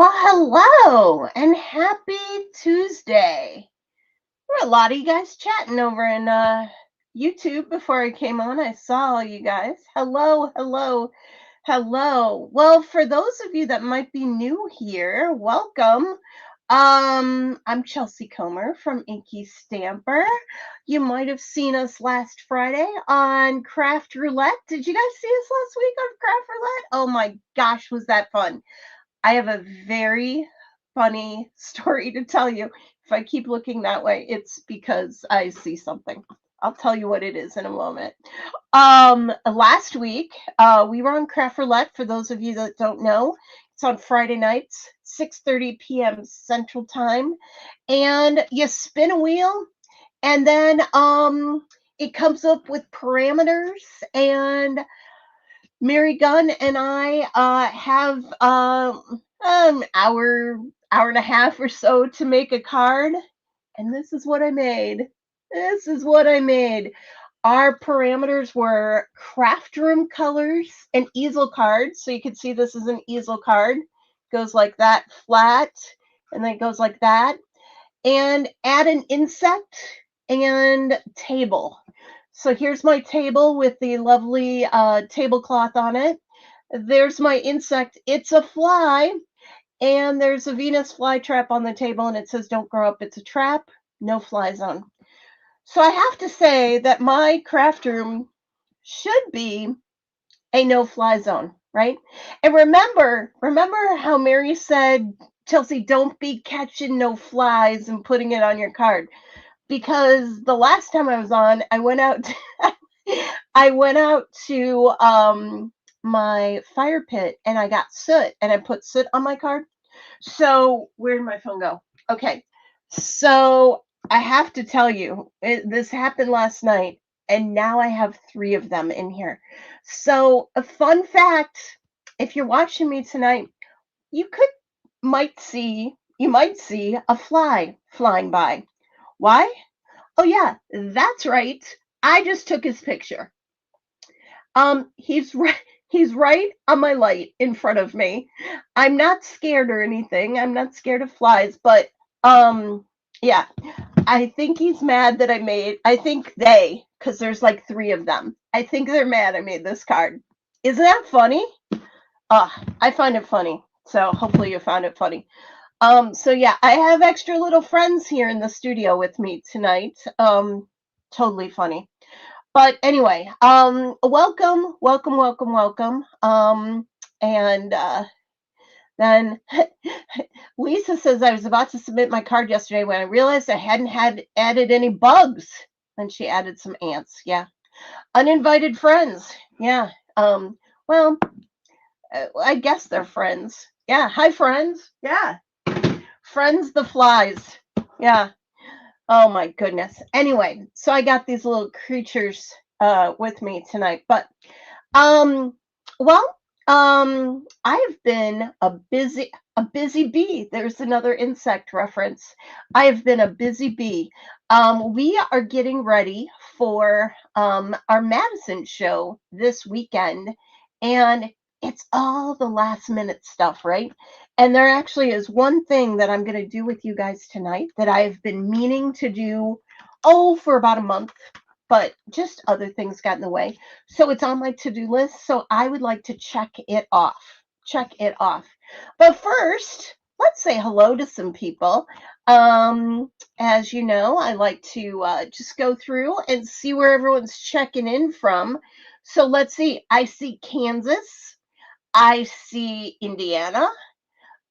Well, hello and happy Tuesday. There were a lot of you guys chatting over in YouTube before I came on. I saw all you guys. Hello, hello, hello. Well, for those of you that might be new here, welcome. I'm Chelsea Comer from InkyStamper. You might have seen us last Friday on Craft Roulette. Did you guys see us last week on Craft Roulette? Oh my gosh, was that fun! I have a very funny story to tell you. If I keep looking that way, it's because I see something. I'll tell you what it is in a moment. Last week, we were on Craft Roulette. For those of you that don't know, it's on Friday nights, 6:30 p.m. Central Time, and you spin a wheel, and then it comes up with parameters, and Mary Gunn and I have hour and a half or so to make a card, and this is what I made. This is what I made. Our parameters were craft room colors and easel cards. So you can see this is an easel card. Goes like that, flat, and then it goes like that. And add an insect and table. So here's my table with the lovely tablecloth on it. There's my insect. It's a fly. And there's a Venus flytrap on the table, and it says, "Don't grow up, it's a trap, no fly zone." So I have to say that my craft room should be a no fly zone, right? And remember how Mary said, "Chelsea, don't be catching no flies and putting it on your card." Because the last time I was on, I went out I went out to my fire pit and I got soot and I put soot on my card. So where did my phone go? Okay. So I have to tell you, this happened last night and now I have 3 of them in here. So a fun fact, if you're watching me tonight, you might see a fly flying by. Why? Oh yeah, that's right. I just took his picture. He's right. He's right on my light in front of me. I'm not scared or anything. I'm not scared of flies, but yeah, I think he's mad that I think because there's like 3 of them. I think they're mad I made this card. Isn't that funny? I find it funny. So hopefully you found it funny. So yeah, I have extra little friends here in the studio with me tonight. Totally funny. But anyway, welcome, welcome, welcome, welcome. And then Lisa says, "I was about to submit my card yesterday when I realized I hadn't had added any bugs." Then she added some ants. Yeah. Uninvited friends. Yeah. Well, I guess they're friends. Yeah. Hi, friends. Yeah. Friends the flies. Yeah. Oh my goodness. Anyway, so I got these little creatures with me tonight. But um well, I've been a busy bee. There's another insect reference. I have been a busy bee. We are getting ready for our Madison show this weekend, and it's all the last minute stuff, right? And there actually is one thing that I'm going to do with you guys tonight that I've been meaning to do, for about a month, but just other things got in the way. So it's on my to-do list. So I would like to check it off. Check it off. But first, let's say hello to some people. As you know, I like to just go through and see where everyone's checking in from. So let's see. I see Kansas. I see Indiana.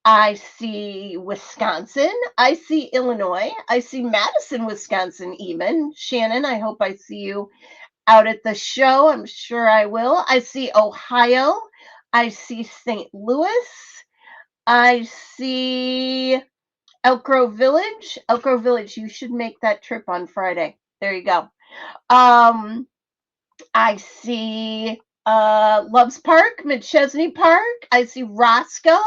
I see Wisconsin. I see Illinois. I see Madison, Wisconsin, even. Shannon, I hope I see you out at the show. I'm sure I will. I see Ohio. I see St. Louis. I see Elk Grove Village. Elk Grove Village, you should make that trip on Friday. There you go. I see Loves Park, McChesney Park. I see Roscoe.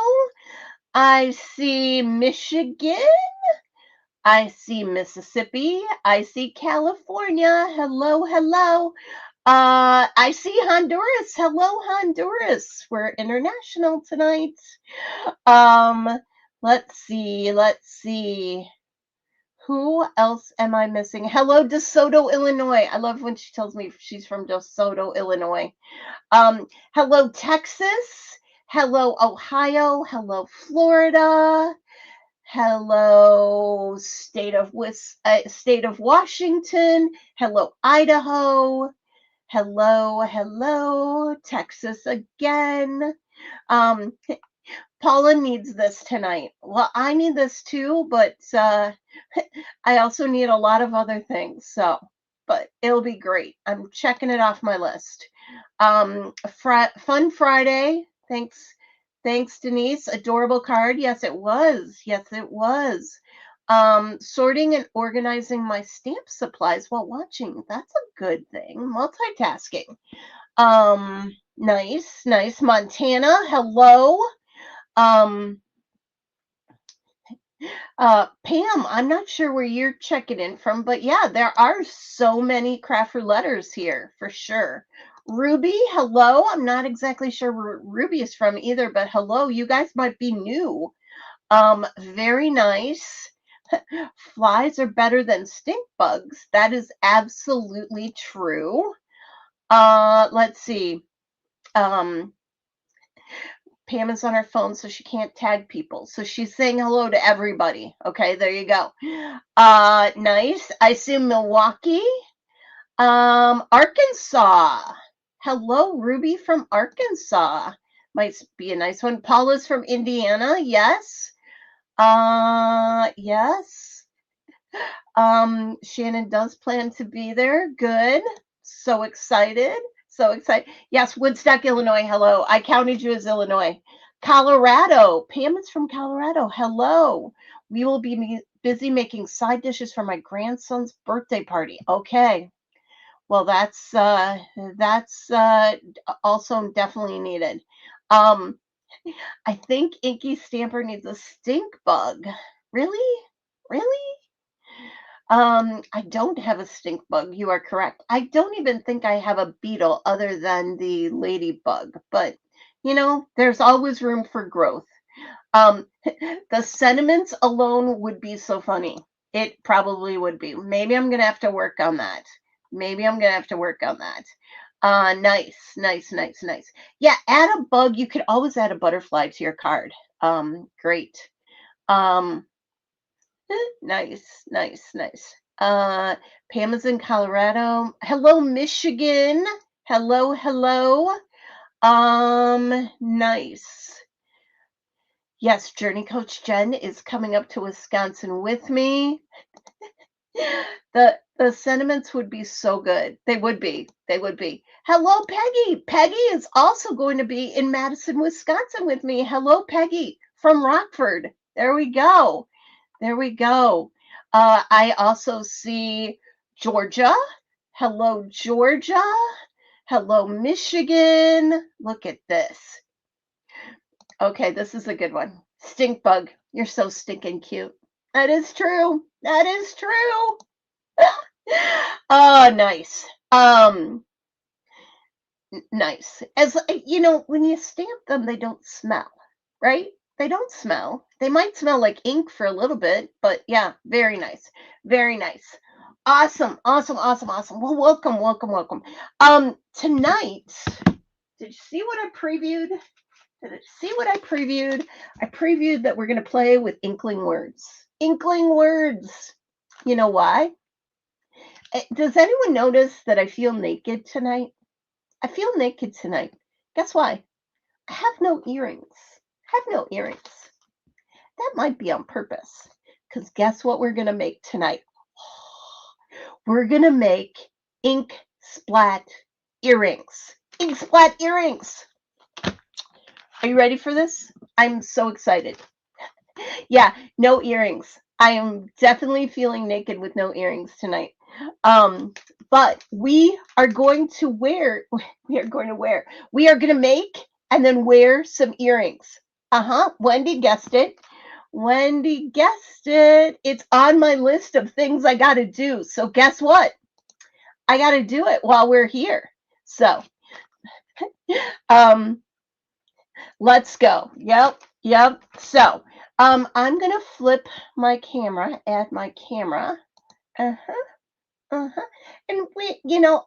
I see Michigan. I see Mississippi. I see California. Hello, hello. I see Honduras. Hello, Honduras. We're international tonight. Let's see. Let's see. Who else am I missing? Hello, DeSoto, Illinois. I love when she tells me she's from DeSoto, Illinois. Hello, Texas. Hello, Ohio. Hello, Florida. Hello, state of Washington. Hello, Idaho. Hello, Texas again. Um, Paula needs this tonight. Well, I need this too, but I also need a lot of other things. So, but it'll be great. I'm checking it off my list. Fun Friday. Thanks, Denise. Adorable card. Yes, it was. Yes, it was. Sorting and organizing my stamp supplies while watching. That's a good thing. Multitasking. Nice. Montana. Hello. Um, Pam, I'm not sure where you're checking in from, but yeah, there are so many craft letters here for sure. Ruby, hello. I'm not exactly sure where Ruby is from either, but hello, you guys might be new. Very nice. Flies are better than stink bugs. That is absolutely true. Let's see. Um, Pam is on her phone, so she can't tag people. So she's saying hello to everybody. Okay, there you go. Nice. I assume Milwaukee. Arkansas. Hello, Ruby from Arkansas. Might be a nice one. Paula's from Indiana. Yes. Yes. Shannon does plan to be there. Good. So excited. So excited. Yes, Woodstock, Illinois. Hello. I counted you as Illinois. Colorado. Pam is from Colorado. Hello. We will be busy making side dishes for my grandson's birthday party. Okay. Well, that's also definitely needed. I think InkyStamper needs a stink bug. Really? Really? I don't have a stink bug. You are correct. I don't even think I have a beetle other than the ladybug, but there's always room for growth. The sentiments alone would be so funny. It probably would be. Maybe I'm gonna have to work on that. Nice. Yeah, add a bug. You could always add a butterfly to your card. Great. Um, nice. Pam is in Colorado. Hello, Michigan. Hello. Nice. Yes, Journey Coach Jen is coming up to Wisconsin with me. The sentiments would be so good. They would be. Hello, Peggy. Peggy is also going to be in Madison, Wisconsin with me. Hello, Peggy from Rockford. There we go. I also see Georgia. Hello, Georgia. Hello, Michigan. Look at this. Okay, this is a good one. Stink bug. You're so stinking cute. That is true. Oh, nice. Nice. As when you stamp them, they don't smell, right? They don't smell. They might smell like ink for a little bit, but yeah, very nice. Awesome. Well, welcome. Tonight, did you see what I previewed? I previewed that we're going to play with inkling words. You know why? Does anyone notice that I feel naked tonight? Guess why? I have no earrings. That might be on purpose. Because guess what we're going to make tonight? We're going to make ink splat earrings. Are you ready for this? I'm so excited. Yeah, no earrings. I am definitely feeling naked with no earrings tonight. But we are going to make and then wear some earrings. Wendy guessed it. It's on my list of things I got to do. So guess what? I got to do it while we're here. So, let's go. Yep. So, I'm gonna flip my camera, add my camera. Uh-huh, uh-huh. And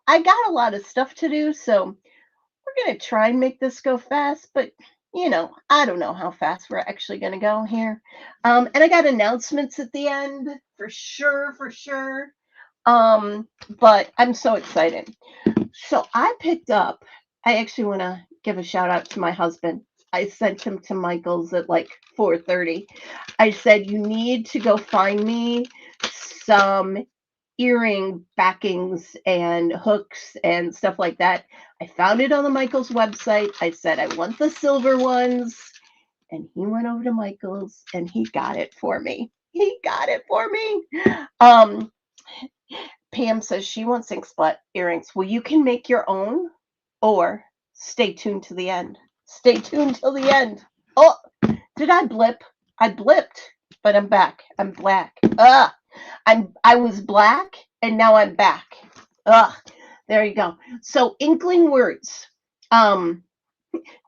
I got a lot of stuff to do, so we're gonna try and make this go fast, but I don't know how fast we're actually gonna go here. And I got announcements at the end for sure, for sure. But I'm so excited. So I picked up, I actually want to give a shout out to my husband. I sent him to Michael's at like 4:30. I said, you need to go find me some earring backings and hooks and stuff like that. I found it on the Michael's website. I said, I want the silver ones. And he went over to Michael's and he got it for me. He got it for me. Um, Pam says she wants ink splat earrings. Well, you can make your own or stay tuned to the end. Stay tuned till the end. Oh, did I blip? I blipped, but I'm back. I'm black. I was black and now I'm back. There you go. So inkling words.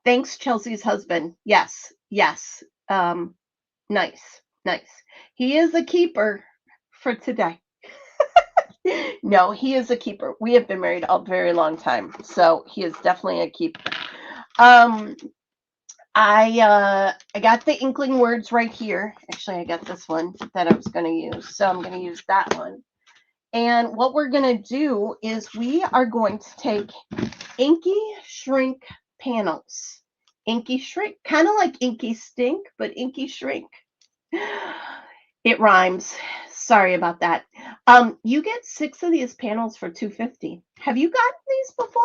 Thanks, Chelsea's husband. Yes, yes. Nice, nice. He is a keeper for today. No, he is a keeper. We have been married a very long time, so he is definitely a keeper. I got the inkling words right here. Actually, I got this one that I was going to use, so I'm going to use that one. And what we're going to do is we are going to take Inky Shrink panels. Inky Shrink, kind of like Inky Stink, but Inky Shrink. It rhymes. Sorry about that. You get 6 of these panels for $2.50. Have you gotten these before?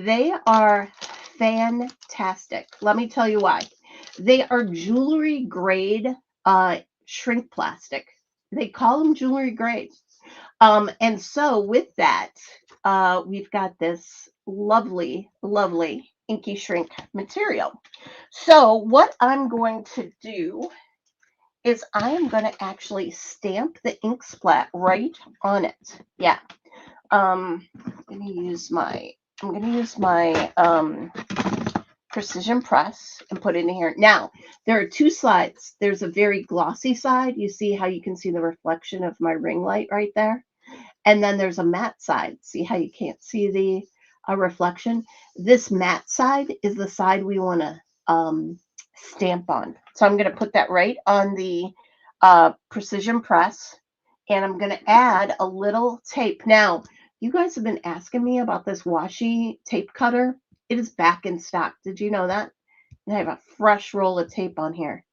They are fantastic. Let me tell you why. They are jewelry grade shrink plastic. They call them jewelry grade. And so with that, we've got this lovely, lovely Inky Shrink material. So what I'm going to do is I am going to actually stamp the ink splat right on it. Yeah. I'm going to use my precision press and put it in here. Now, there are 2 sides. There's a very glossy side. You see how you can see the reflection of my ring light right there? And then there's a matte side. See how you can't see the reflection? This matte side is the side we want to stamp on. So I'm going to put that right on the precision press, and I'm going to add a little tape. Now, you guys have been asking me about this washi tape cutter. It is back in stock. Did you know that? And I have a fresh roll of tape on here.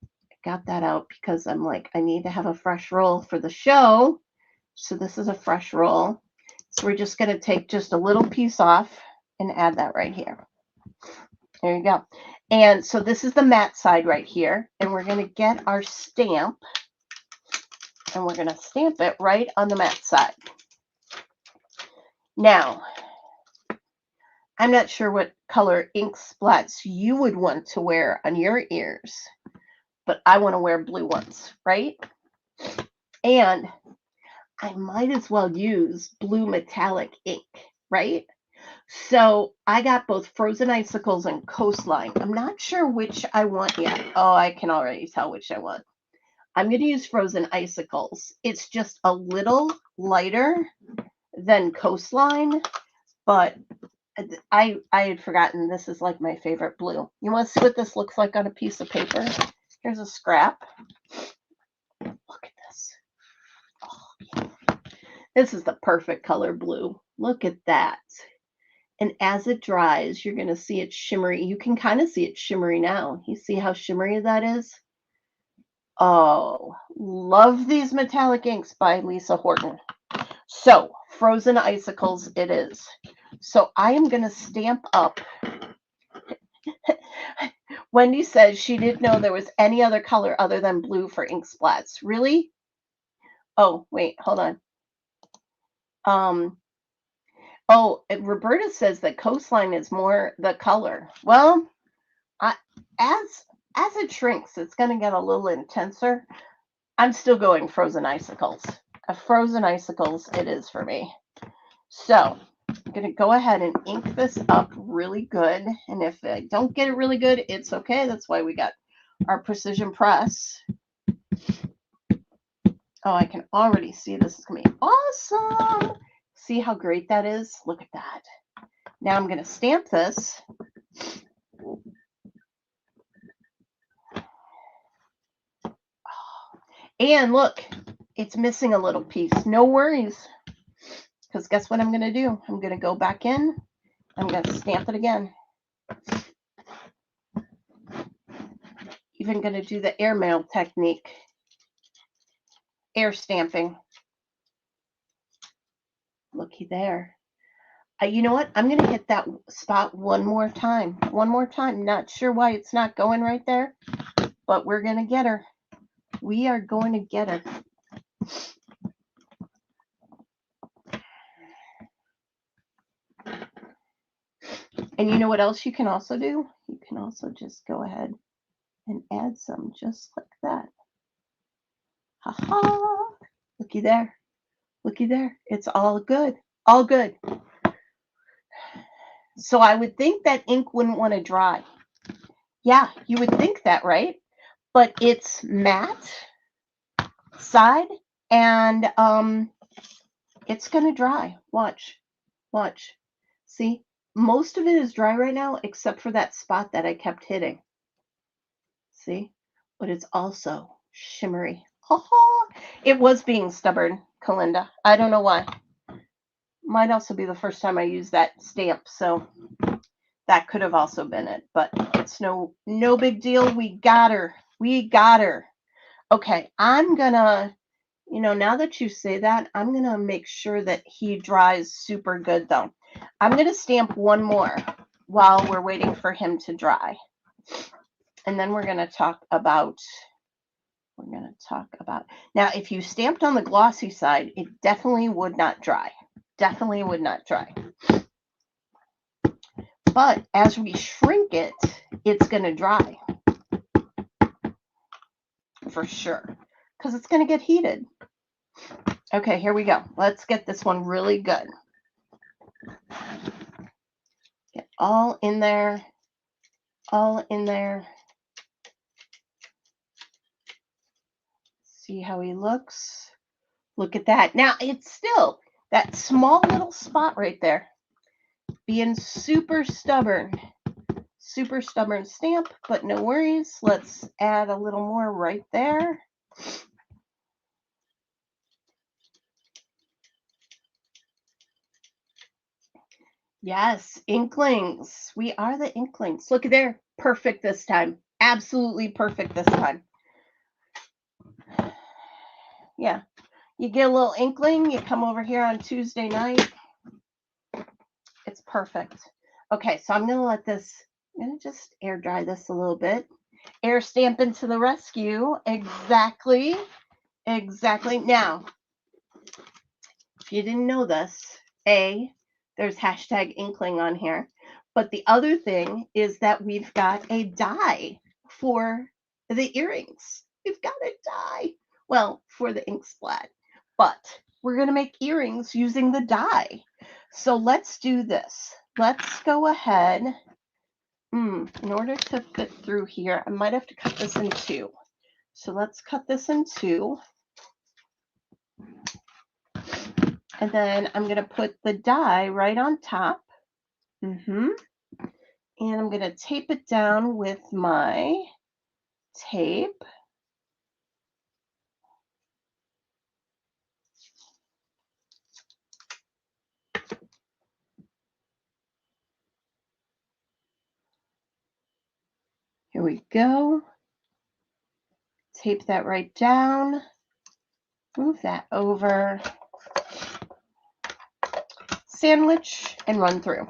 I got that out because I'm like, I need to have a fresh roll for the show. So this is a fresh roll. So we're just going to take just a little piece off and add that right here. There you go. And so this is the matte side right here. And we're going to get our stamp. And we're going to stamp it right on the matte side. Now, I'm not sure what color ink splats you would want to wear on your ears, but I want to wear blue ones, right? And I might as well use blue metallic ink, right? So I got both Frozen Icicles and Coastline. I'm not sure which I want yet. Oh, I can already tell which I want. I'm going to use Frozen Icicles. It's just a little lighter than Coastline, but I had forgotten this is like my favorite blue. You want to see what this looks like on a piece of paper? Here's a scrap. Look at this. Oh, yeah. This is the perfect color blue. Look at that. And as it dries, you're going to see it shimmery. You can kind of see it shimmery now. You see how shimmery that is? Oh, love these metallic inks by Lisa Horton. So, Frozen Icicles it is. So I am going to stamp up. Wendy says she didn't know there was any other color other than blue for ink splats. Really? Oh, wait, hold on. Oh, Roberta says that Coastline is more the color. Well, as it shrinks, it's going to get a little intenser. I'm still going Frozen Icicles. Frozen Icicles it is for me. So I'm going to go ahead and ink this up really good. And if I don't get it really good, it's okay. That's why we got our precision press. Oh, I can already see this is going to be awesome. See how great that is? Look at that. Now I'm going to stamp this. And look, it's missing a little piece. No worries. Because guess what I'm going to do? I'm going to go back in. I'm going to stamp it again. Even going to do the airmail technique. Air stamping. Looky there. You know what? I'm going to hit that spot one more time. One more time. Not sure why it's not going right there, but we're going to get her. We are going to get her. And you know what else you can also do? You can also just go ahead and add some just like that. Ha ha! Looky there. Looky there. It's all good. All good. So I would think that ink wouldn't want to dry. Yeah, you would think that, right? But it's matte side, and it's going to dry. Watch. Watch. See? Most of it is dry right now, except for that spot that I kept hitting. See? But it's also shimmery. It was being stubborn, Kalinda. I don't know why. Might also be the first time I used that stamp, so that could have also been it. But it's no big deal. We got her. We got her. Okay, I'm gonna, now that you say that, I'm gonna make sure that he dries super good, though. I'm gonna stamp one more while we're waiting for him to dry. And then we're gonna talk about, now if you stamped on the glossy side, it definitely would not dry. Definitely would not dry. But as we shrink it, it's gonna dry. For sure. Because it's gonna get heated. Okay, here we go. Let's get this one really good. Get all in there. All in there. See how he looks? Look at that. Now, it's still that small little spot right there. Being super stubborn. Super stubborn stamp, but no worries. Let's add a little more right there. Yes, Inklings. We are the Inklings. Look at there. Perfect this time. Absolutely perfect this time. Yeah. You get a little inkling, you come over here on Tuesday night. It's perfect. Okay, so I'm going to let this, I'm going to just air dry this a little bit. Air stamping to the rescue. Exactly. Exactly. Now, if you didn't know this, there's hashtag Inkling on here. But the other thing is that we've got a die for the earrings. We've got a die. Well, for the ink splat. But we're going to make earrings using the die. So let's do this. Let's go ahead. In order to fit through here, I might have to cut this in two. So let's cut this in two. And then I'm going to put the die right on top. And I'm going to tape it down with my tape. Here we go. Tape that right down. Move that over. Sandwich and run through.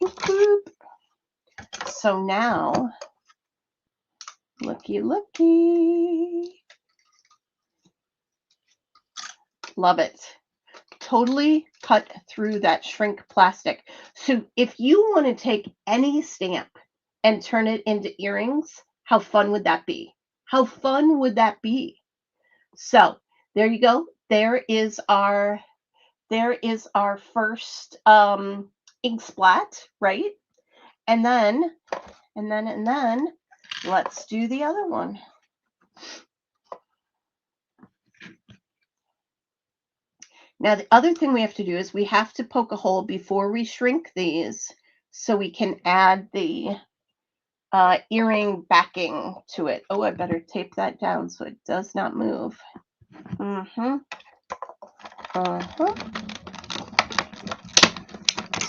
Boop. So now, looky. Love it. Totally cut through that shrink plastic. So if you want to take any stamp and turn it into earrings, how fun would that be? How fun would that be? So there you go. There is our first ink splat, right? And then, let's do the other one. Now, the other thing we have to do is we have to poke a hole before we shrink these so we can add the earring backing to it. Oh, I better tape that down so it does not move.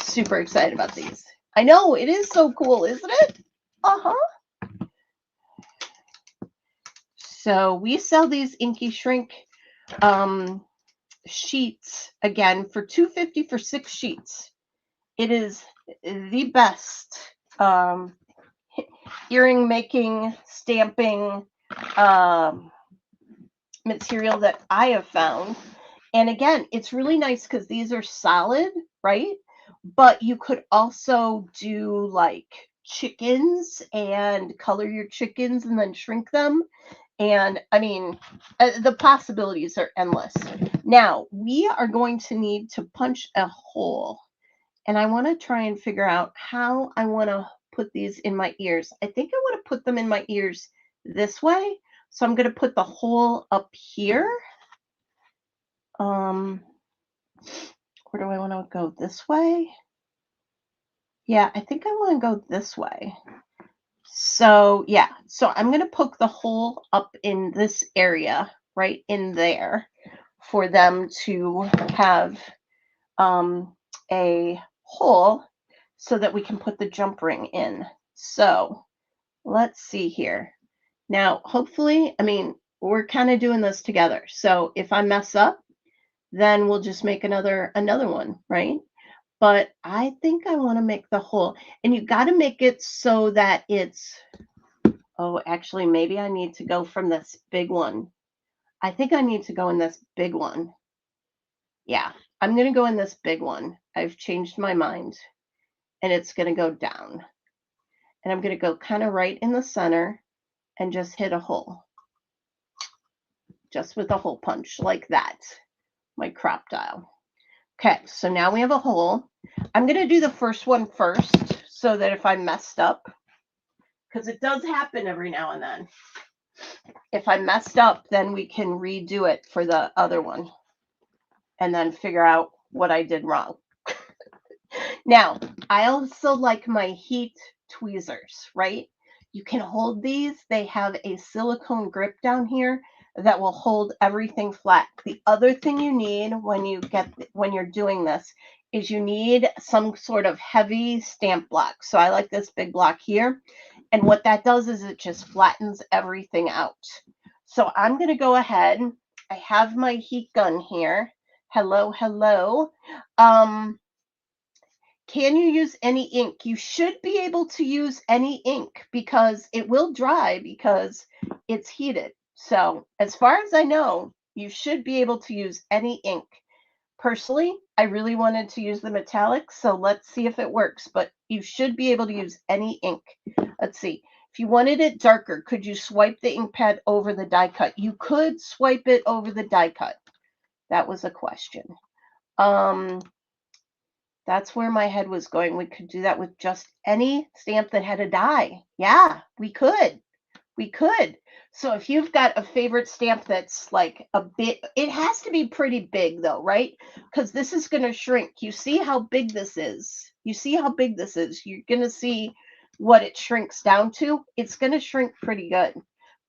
Super excited about these. I know, it is so cool, isn't it? So we sell these Inky Shrink sheets again for $2.50 for 6 sheets. It is the best earring making, stamping material that I have found. And again, it's really nice because these are solid, right? But you could also do like chickens and color your chickens and then shrink them. And I mean, the possibilities are endless. Now, we are going to need to punch a hole. And I want to try and figure out how I want to put these in my ears. I think I want to put them in my ears this way. So I'm going to put the hole up here. Where do I want to go? This way? Yeah, I think I want to go this way. So yeah, so I'm going to poke the hole up in this area, right in there, for them to have a hole so that we can put the jump ring in. So let's see here. Now, hopefully, I mean, we're kind of doing this together. So if I mess up, then we'll just make another one, right? But I think I want to make the hole. And you got to make it so that it's, oh, actually, maybe I need to go from this big one. I think I need to go in this big one. Yeah, I'm going to go in this big one. I've changed my mind. And it's going to go down. And I'm going to go kind of right in the center and just hit a hole. Just with a hole punch like that. My crop dial. Okay, so now we have a hole. I'm going to do the first one first so that if I messed up, because it does happen every now and then. If I messed up, then we can redo it for the other one and then figure out what I did wrong. Now, I also like my heat tweezers, right? You can hold these. They have a silicone grip down here that will hold everything flat. The other thing you need when you're doing this is you need some sort of heavy stamp block. So I like this big block here. And what that does is it just flattens everything out. So I'm going to go ahead. I have my heat gun here. Hello, hello. Can you use any ink? You should be able to use any ink because it will dry because it's heated. So as far as I know, you should be able to use any ink. Personally, I really wanted to use the metallic, so let's see if it works. But you should be able to use any ink. Let's see. If you wanted it darker, could you swipe the ink pad over the die cut? You could swipe it over the die cut. That was a question. That's where my head was going. We could do that with just any stamp that had a die. Yeah, we could. We could. So if you've got a favorite stamp that's like a bit, it has to be pretty big though, right? Because this is going to shrink. You see how big this is. You see how big this is. You're going to see what it shrinks down to. It's going to shrink pretty good.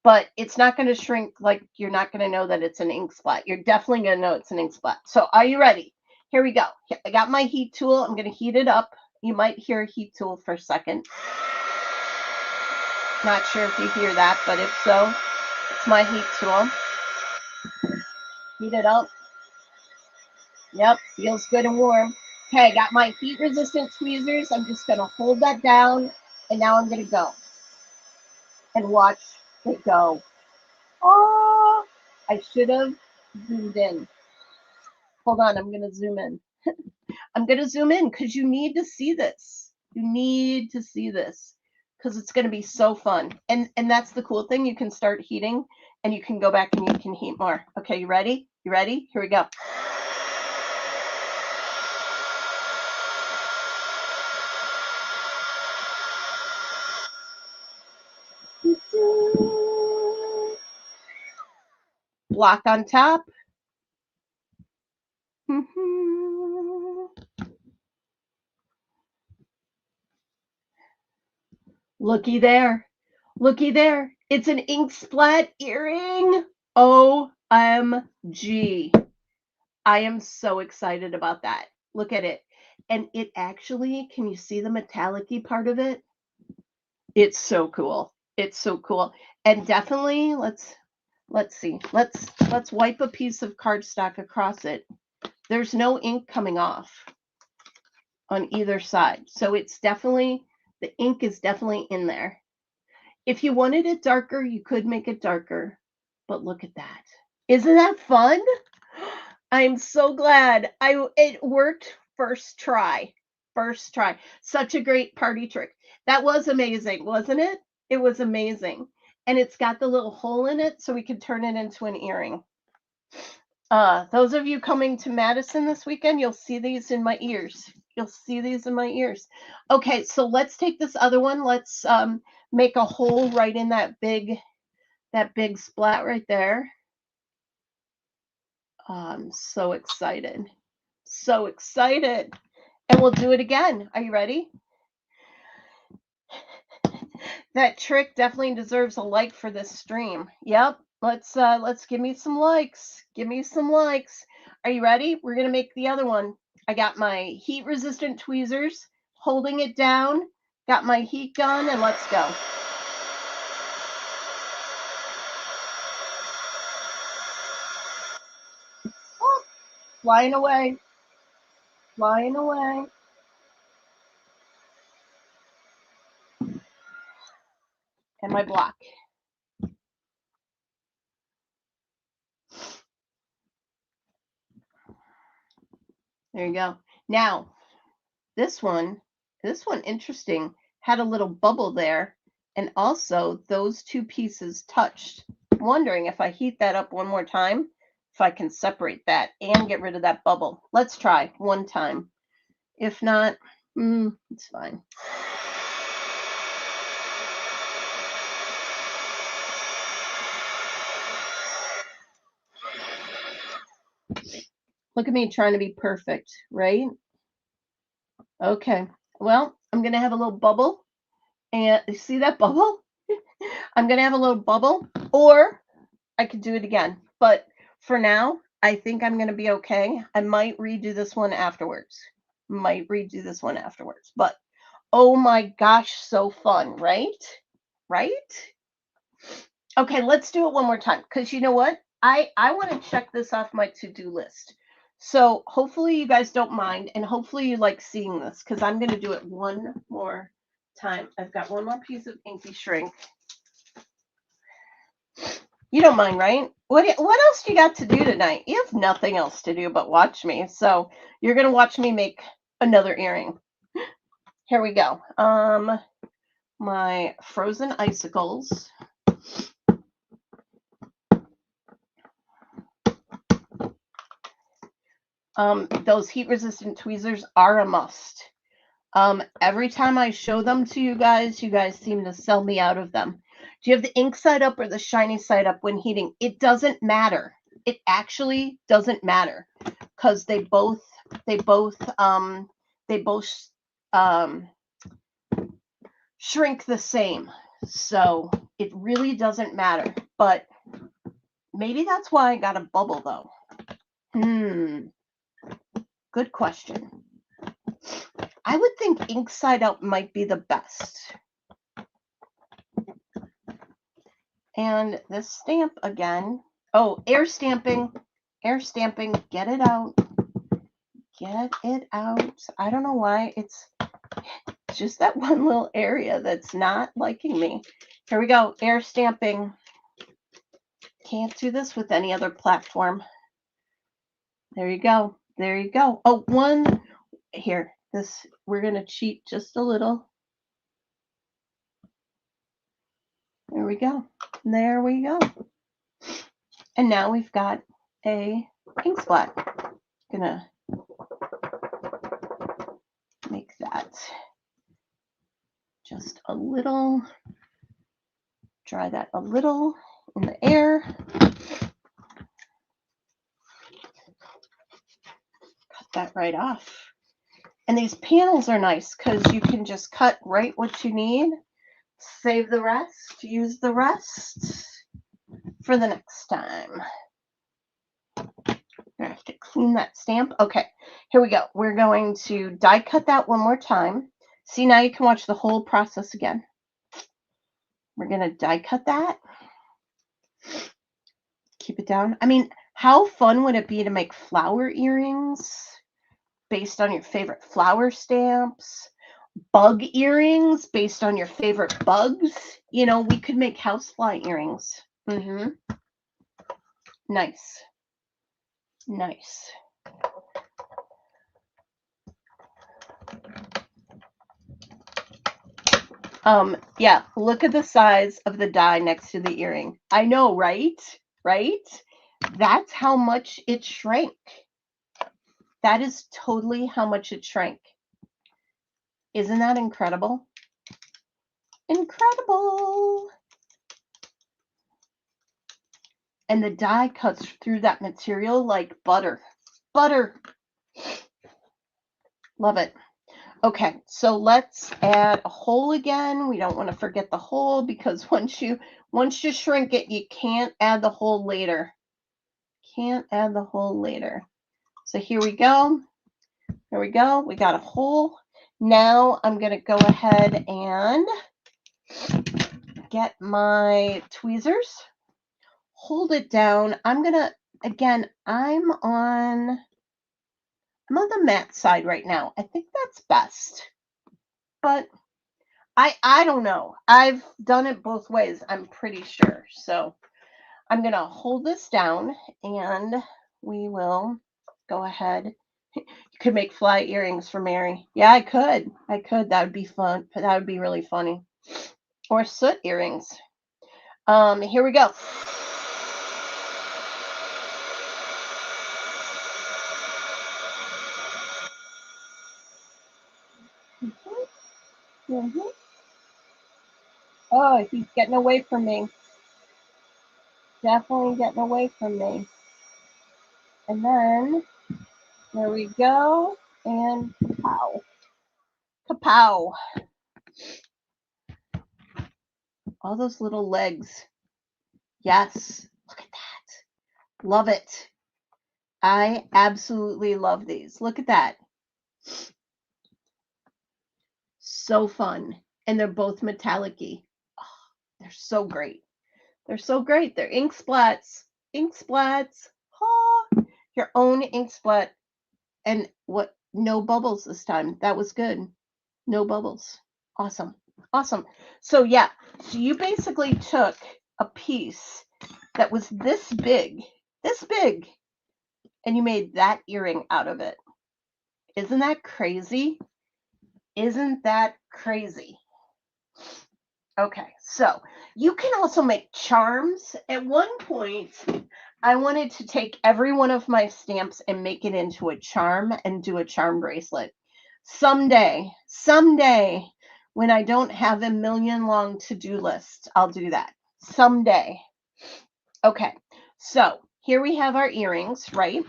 But it's not going to shrink like you're not going to know that it's an ink splat. You're definitely going to know it's an ink splat. So are you ready? Here we go. I got my heat tool. I'm going to heat it up. You might hear a heat tool for a second. Not sure if you hear that, but if so, it's my heat tool. Heat it up. Yep, feels good and warm. Okay, I got my heat resistant tweezers. I'm just going to hold that down, and now I'm going to go and watch it go. Oh, I should have zoomed in. Hold on, I'm going to zoom in. I'm going to zoom in because you need to see this. You need to see this because it's going to be so fun. And that's the cool thing. You can start heating and you can go back and you can heat more. Okay, you ready? You ready? Here we go. block on top. Looky there. Looky there. It's an ink splat earring. OMG. I am so excited about that. Look at it. And it actually, can you see the metallic-y part of it? It's so cool. It's so cool. And definitely let's see. Let's wipe a piece of cardstock across it. There's no ink coming off on either side. So it's definitely, the ink is definitely in there. If you wanted it darker, you could make it darker. But look at that. Isn't that fun? I'm so glad. It worked first try. First try. Such a great party trick. That was amazing, wasn't it? It was amazing. And it's got the little hole in it so we can turn it into an earring. Those of you coming to Madison this weekend, you'll see these in my ears. You'll see these in my ears. Okay, so let's take this other one. Let's make a hole right in that big splat right there. I'm so excited. So excited. And we'll do it again. Are you ready? That trick definitely deserves a like for this stream. Yep. Let's give me some likes. Give me some likes. Are you ready? We're going to make the other one. I got my heat resistant tweezers, holding it down, got my heat gun, and let's go. Oh, flying away. Flying away. And my block. There you go. Now, this one, interesting, had a little bubble there, and also those two pieces touched. I'm wondering if I heat that up one more time, if I can separate that and get rid of that bubble. Let's try one time. If not, it's fine. Look at me trying to be perfect, right? Okay, well, I'm going to have a little bubble. And you see that bubble? I'm going to have a little bubble, or I could do it again. But for now, I think I'm going to be okay. I might redo this one afterwards. But oh my gosh, so fun, right? Right? Okay, let's do it one more time. Because you know what? I want to check this off my to-do list. So hopefully you guys don't mind, and hopefully you like seeing this, because I'm going to do it one more time. I've got one more piece of inky shrink. You don't mind, right? What else do you got to do tonight? You have nothing else to do but watch me. So you're going to watch me make another earring. Here we go. My frozen icicles. Those heat-resistant tweezers are a must. Every time I show them to you guys seem to sell me out of them. Do you have the ink side up or the shiny side up when heating? It doesn't matter. It actually doesn't matter, because they both shrink the same. So it really doesn't matter. But maybe that's why I got a bubble though. Good question. I would think ink side up might be the best. And this stamp again. Oh, air stamping. Air stamping. Get it out. Get it out. I don't know why. It's just that one little area that's not liking me. Here we go. Air stamping. Can't do this with any other platform. There you go. There you go. Oh, one here. This, we're going to cheat just a little. There we go. There we go. And now we've got a ink splat. Gonna make that just a little, dry that a little in the air. that right off. And these panels are nice because you can just cut right what you need, save the rest, use the rest for the next time. I have to clean that stamp. Okay, here we go. We're going to die cut that one more time. See, now you can watch the whole process again. We're going to die cut that. Keep it down. I mean, how fun would it be to make flower earrings based on your favorite flower stamps? Bug earrings based on your favorite bugs? You know, we could make housefly earrings. Nice. Nice. Yeah, look at the size of the die next to the earring. I know, right? Right? That's how much it shrank. That is totally how much it shrank. Isn't that incredible? Incredible. And the die cuts through that material like butter. Butter. Love it. Okay, so let's add a hole again. We don't want to forget the hole because once you shrink it, you can't add the hole later. Can't add the hole later. So here we go. Here we go. We got a hole. Now I'm going to go ahead and get my tweezers. Hold it down. I'm going to, again, I'm on the matte side right now. I think that's best. But I don't know. I've done it both ways, I'm pretty sure. So I'm going to hold this down and we will go ahead. You could make fly earrings for Mary. Yeah, I could. That would be fun. That would be really funny. Or soot earrings. Here we go. Oh, he's getting away from me. Definitely getting away from me. And then, there we go. And kapow. Kapow. All those little legs. Yes. Look at that. Love it. I absolutely love these. Look at that. So fun. And they're both metallic-y. Oh, they're so great. They're so great. They're ink splats. Ink splats. Oh, your own ink splat. And what? No bubbles this time. That was good. No bubbles. Awesome. Awesome. So yeah, so you basically took a piece that was this big, and you made that earring out of it. Isn't that crazy? Isn't that crazy? Okay, so you can also make charms. At one point, I wanted to take every one of my stamps and make it into a charm and do a charm bracelet. Someday, when I don't have a million long to-do lists, I'll do that. Someday. Okay, so here we have our earrings, right?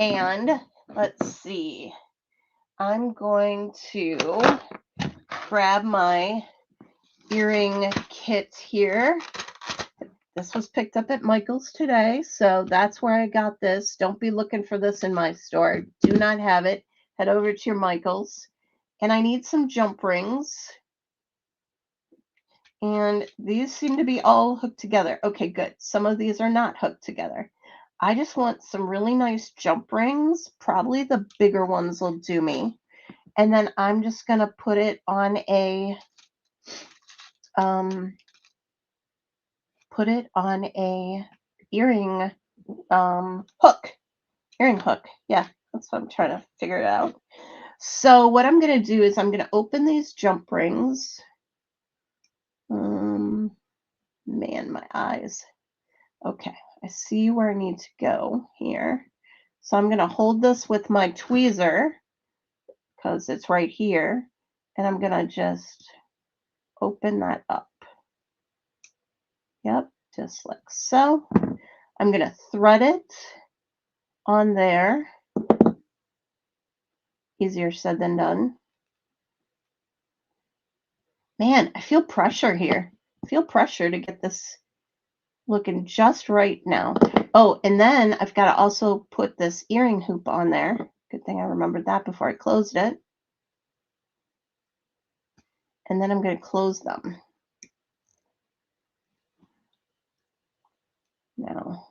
And let's see. I'm going to grab my earring kit here. This was picked up at Michael's today, so that's where I got this. Don't be looking for this in my store. Do not have it. Head over to your Michael's. And I need some jump rings. And these seem to be all hooked together. Okay, good. Some of these are not hooked together. I just want some really nice jump rings. Probably the bigger ones will do me. And then I'm just going to put it on a earring hook. Earring hook. Yeah, that's what I'm trying to figure it out. So what I'm going to do is I'm going to open these jump rings. Man, my eyes. Okay, I see where I need to go here. So I'm going to hold this with my tweezer because it's right here. And I'm going to just open that up. Yep, just like so. I'm going to thread it on there. Easier said than done. Man, I feel pressure here. I feel pressure to get this looking just right now. Oh, and then I've got to also put this earring hoop on there. Good thing I remembered that before I closed it. And then I'm going to close them. Now,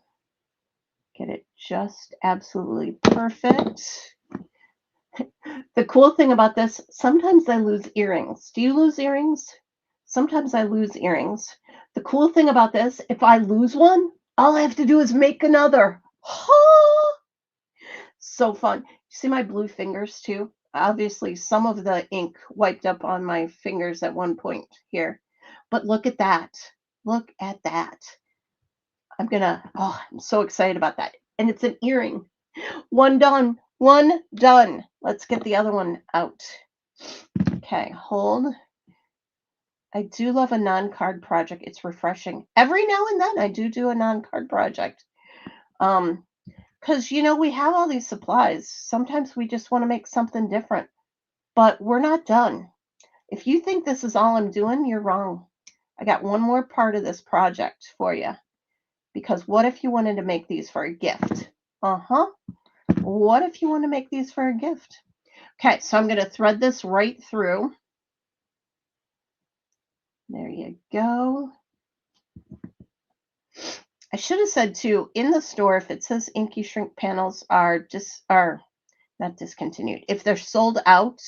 get it just absolutely perfect. The cool thing about this, sometimes I lose earrings. Do you lose earrings? Sometimes I lose earrings. The cool thing about this, if I lose one, all I have to do is make another. So fun. You see my blue fingers too? Obviously, some of the ink wiped up on my fingers at one point here. But look at that. Look at that. I'm so excited about that. And it's an earring. One done. One done. Let's get the other one out. Okay, hold. I do love a non-card project. It's refreshing. Every now and then I do a non-card project. Because, we have all these supplies. Sometimes we just want to make something different. But we're not done. If you think this is all I'm doing, you're wrong. I got one more part of this project for you. Because what if you wanted to make these for a gift? What if you want to make these for a gift? Okay, so I'm going to thread this right through. There you go. I should have said too, in the store, if it says Inky shrink panels are not discontinued. If they're sold out,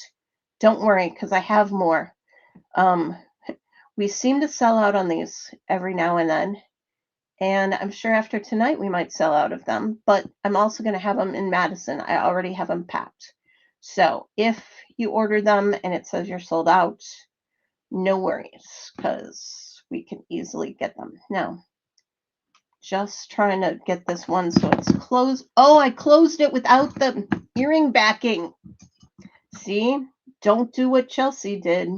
don't worry, because I have more. We seem to sell out on these every now and then. And I'm sure after tonight we might sell out of them, but I'm also going to have them in Madison. I already have them packed. So if you order them and it says you're sold out, no worries, because we can easily get them. Now, just trying to get this one so it's closed. Oh, I closed it without the earring backing. See, don't do what Chelsea did.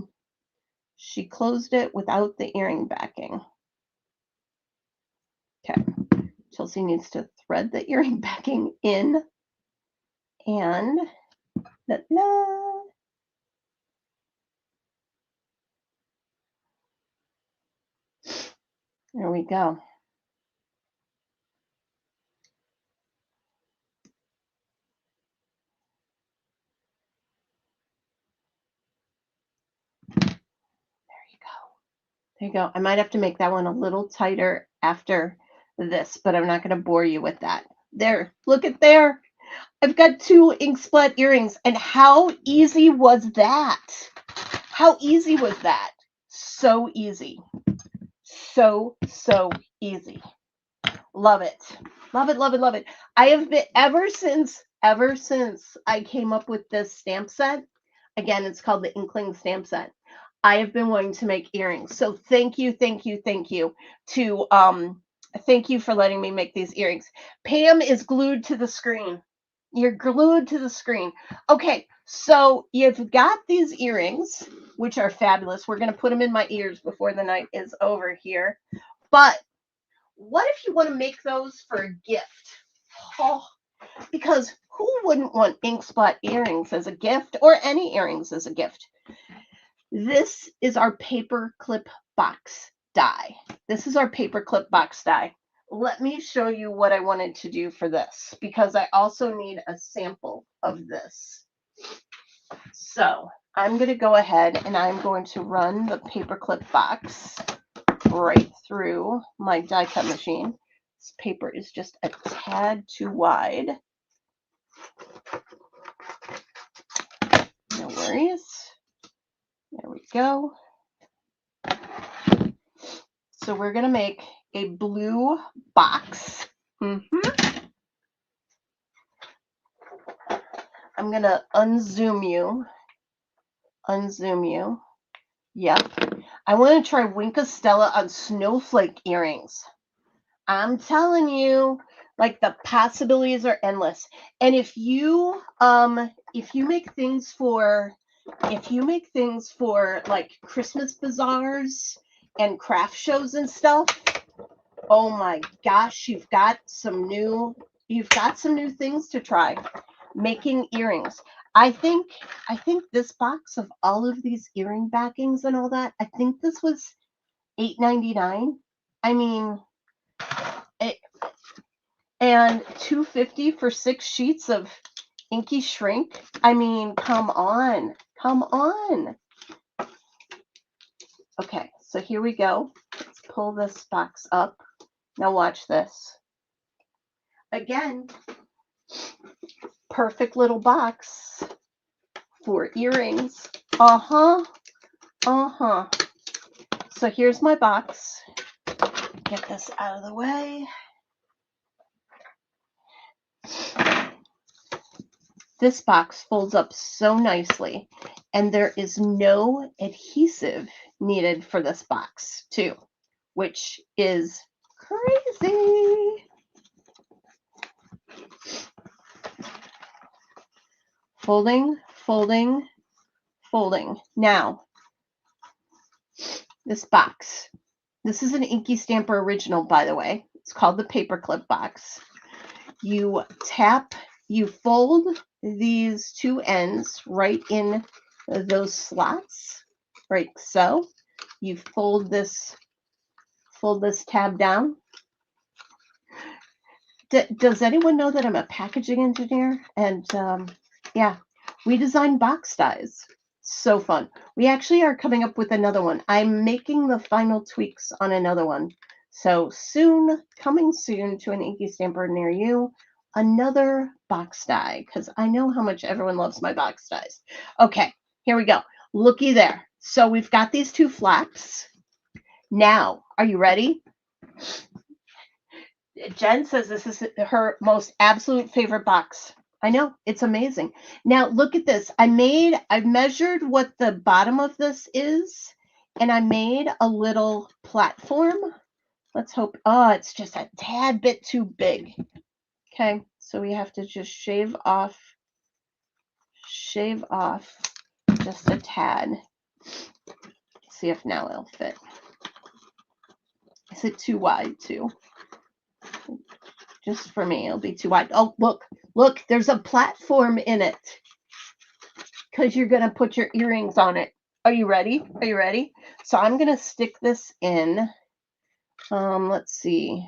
She closed it without the earring backing. Okay, Chelsea needs to thread the earring backing in, and there we go. There you go. I might have to make that one a little tighter after this, but I'm not going to bore you with that. There, look at there. I've got 2 ink splat earrings, and how easy was that? How easy was that? So easy. So easy. Love it. Love it, love it, love it. I have been, ever since I came up with this stamp set, again, it's called the Inkling stamp set, I have been wanting to make earrings. So thank you to thank you for letting me make these earrings. Pam is glued to the screen. You're glued to the screen. Okay, so you've got these earrings, which are fabulous. We're going to put them in my ears before the night is over here. But what if you want to make those for a gift? Oh, because who wouldn't want ink splat earrings as a gift, or any earrings as a gift? This is our paper clip box die. This is our paper clip box die. Let me show you what I wanted to do for this, because I also need a sample of this. So I'm going to go ahead and I'm going to run the paper clip box right through my die cut machine. This paper is just a tad too wide. No worries. There we go. So we're going to make a blue box. I'm going to unzoom you. Yep. I want to try Stella on snowflake earrings. I'm telling you, like, the possibilities are endless. And if you make things for like Christmas bazaars and craft shows and stuff, oh my gosh, you've got some new you've got some new things to try. Making earrings. I think this box of all of these earring backings and all that, I think this was $8.99. I mean, it, and $2.50 for 6 sheets of inky shrink. I mean, come on. Come on. Okay, so here we go. Let's pull this box up. Now watch this. Again, perfect little box for earrings. Uh-huh. Uh-huh. So here's my box. Get this out of the way. This box folds up so nicely, and there is no adhesive needed for this box, too, which is crazy. Folding, folding, folding. Now, this box. This is an InkyStamper original, by the way. It's called the paperclip box. You tap, you fold these two ends right in those slots, right so. You fold this tab down. Does anyone know that I'm a packaging engineer? And yeah, we design box dies. So fun. We actually are coming up with another one. I'm making the final tweaks on another one. So soon, coming soon to an InkyStamper near you, another box die, because I know how much everyone loves my box dies. Okay, here we go. Looky there. So we've got these two flaps. Now, are you ready? Jen says this is her most absolute favorite box. I know, it's amazing. Now look at this. I measured what the bottom of this is, and I made a little platform. Let's hope, oh, it's just a tad bit too big. Okay, so we have to just shave off just a tad. See if now it'll fit. Is it too wide too? Just for me, it'll be too wide. Oh, look, there's a platform in it because you're going to put your earrings on it. Are you ready? Are you ready? So I'm going to stick this in. Let's see.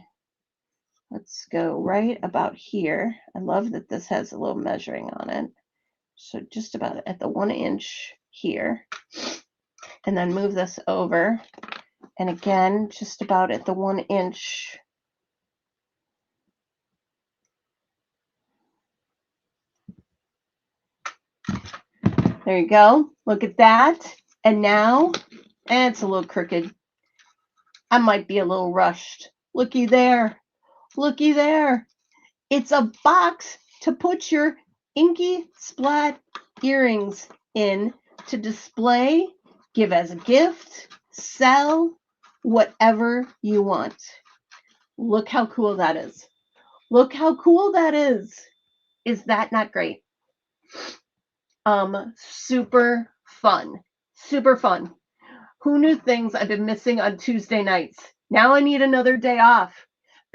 Let's go right about here. I love that this has a little measuring on it. So just about at the 1 inch here. And then move this over. And again, just about at the 1 inch. There you go. Look at that. And now, it's a little crooked. I might be a little rushed. Looky there. Looky there. It's a box to put your inky splat earrings in to display, give as a gift, sell, whatever you want. Look how cool that is. Look how cool that is. Is that not great? Super fun. Super fun. Who knew things I've been missing on Tuesday nights? Now I need another day off.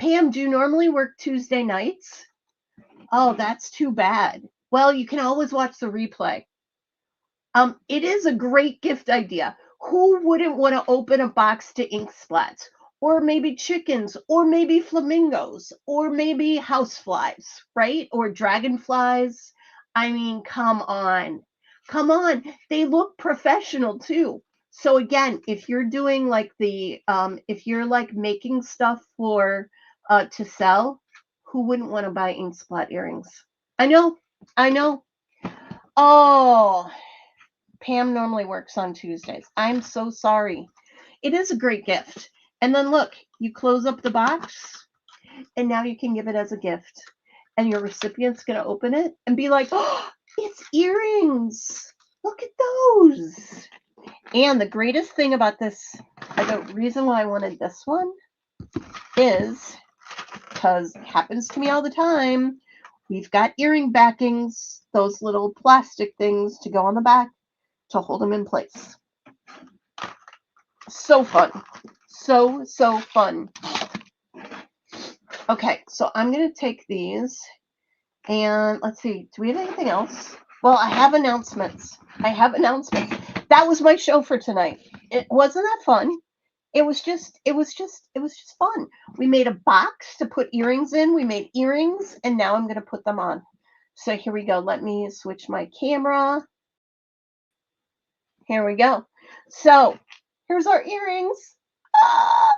Pam, do you normally work Tuesday nights? Oh, that's too bad. Well, you can always watch the replay. It is a great gift idea. Who wouldn't want to open a box to ink splats? Or maybe chickens, or maybe flamingos, or maybe houseflies, right? Or dragonflies. I mean, come on. Come on. They look professional too. So again, if you're doing like if you're like making stuff for to sell, who wouldn't want to buy ink splat earrings? I know. Oh, Pam normally works on Tuesdays. I'm so sorry. It is a great gift. And then look, you close up the box, and now you can give it as a gift. And your recipient's going to open it and be like, oh, it's earrings. Look at those. And the greatest thing about this, the reason why I wanted this one is because it happens to me all the time. We've got earring backings, those little plastic things to go on the back to hold them in place. So fun. So fun. Okay, so I'm going to take these and let's see. Do we have anything else? Well, I have announcements. That was my show for tonight. It wasn't that fun. It was just fun. We made a box to put earrings in. We made earrings and now I'm going to put them on. So here we go. Let me switch my camera. Here we go. So here's our earrings. Ah!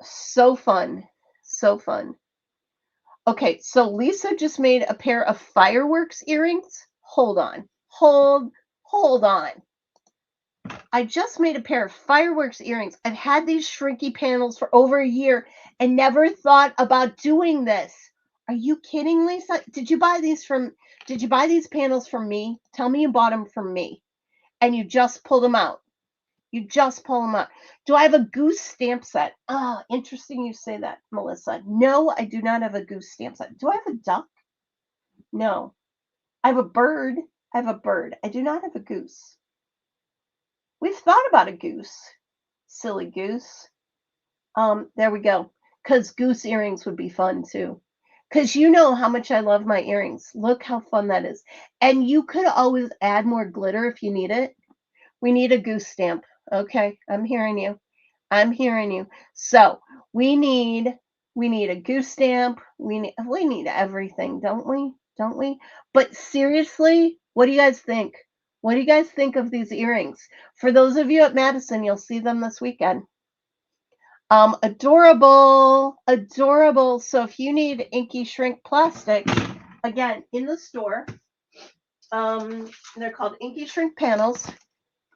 So fun. So fun. Okay, so Lisa just made a pair of fireworks earrings. Hold on. Hold on. I just made a pair of fireworks earrings. I've had these shrinky panels for over a year and never thought about doing this. Are you kidding, Lisa? Did you buy these panels from me? Tell me you bought them from me. And you just pulled them out. You just pull them out. Do I have a goose stamp set? Oh, interesting you say that, Melissa. No, I do not have a goose stamp set. Do I have a duck? No. I have a bird. I do not have a goose. We've thought about a goose. Silly goose. There we go. Because goose earrings would be fun too. Because you know how much I love my earrings. Look how fun that is. And you could always add more glitter if you need it. We need a goose stamp. Okay, I'm hearing you. So we need a goose stamp. We need everything, don't we? Don't we? But seriously, what do you guys think? What do you guys think of these earrings? For those of you at Madison, you'll see them this weekend. Adorable, adorable. So if you need Inky Shrink plastic, again, in the store, they're called Inky Shrink panels.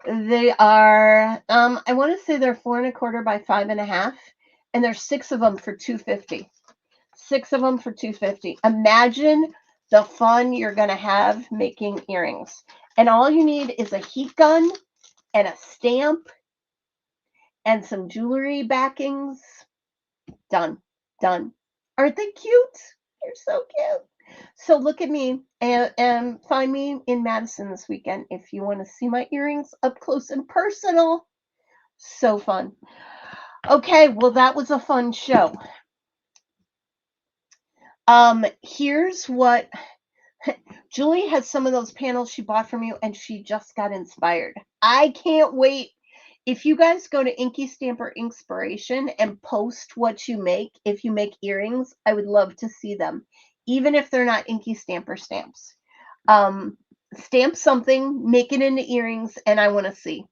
They are, I want to say they're 4¼ by 5½, and there's 6 of them for $2.50. 6 of them for $2.50. Imagine the fun you're gonna have making earrings. And all you need is a heat gun and a stamp and some jewelry backings. Done. Done. Aren't they cute? They're so cute. So look at me and find me in Madison this weekend if you want to see my earrings up close and personal. So fun. Okay, well that was a fun show. Here's what Julie has some of those panels she bought from you and she just got inspired. I can't wait. If you guys go to InkyStamper Inspiration and post what you make, if you make earrings, I would love to see them, even if they're not InkyStamper stamps. Stamp something, make it into earrings, and I want to see.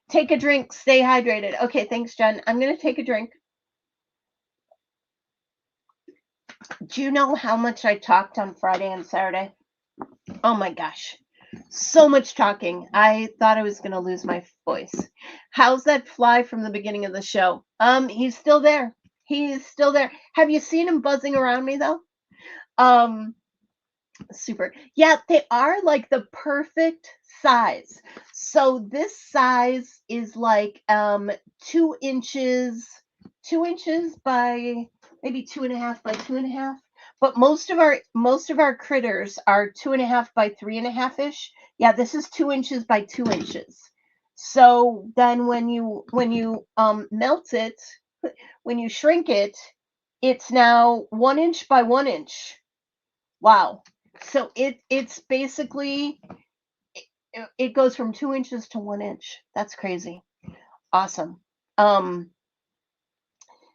Take a drink, stay hydrated. Okay, thanks, Jen. I'm going to take a drink. Do you know how much I talked on Friday and Saturday? Oh my gosh. So much talking. I thought I was going to lose my voice. How's that fly from the beginning of the show? He's still there. He's still there. Have you seen him buzzing around me though? Super. Yeah, they are like the perfect size. So this size is like 2 inches, 2 inches by maybe 2½ by 2½. But most of our critters are 2½ by 3½ ish. Yeah, this is 2 inches by 2 inches. So then when you melt it, when you shrink it, it's now 1 inch by 1 inch. Wow. So it's basically it goes from 2 inches to 1 inch. That's crazy. Awesome.